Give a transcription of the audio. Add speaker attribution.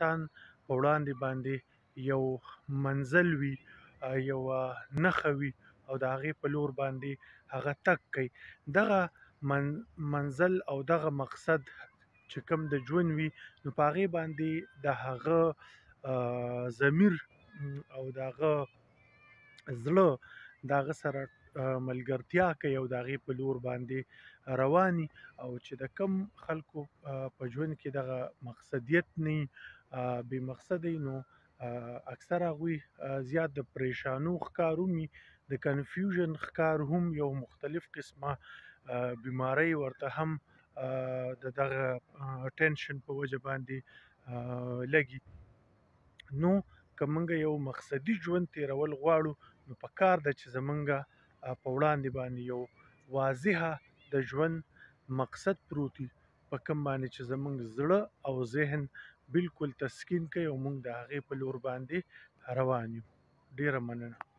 Speaker 1: افغانستان په وړاندې باندې یو منزل وي، یوه نښه وي او د هغې په لور باندې هغه تګ کوي. دغه منزل او دغه مقصد چې کوم د ژوند وي، نو په هغې باندې د هغه ضمیر او د هغه زړه د هغه سره ملګرتیا کوي او د هغې په لور باندې رواني. او چې د کوم خلکو په ژوند کې دغه مقصدیت نه وي، بې مقصده نو اکثر هغوی زیات د پریشانو ښکار هم وي، د کنفیوژن ښکار هم، یو مختلف قسمه بیمارۍ ورته هم د دغه ټینشن په وجه باندې لګي. نو که موږ یو مقصدي ژوند تیرول غواړو، نو پکار ده چې زمونږ په وړاندې باندې یو واضحه د ژوند مقصد پروت وي، په کوم باندې چې زمونږ زړه او ذهن بالکل تسکین کوي او موږ د هغې په لور باندې روان یو. ډیره مننه.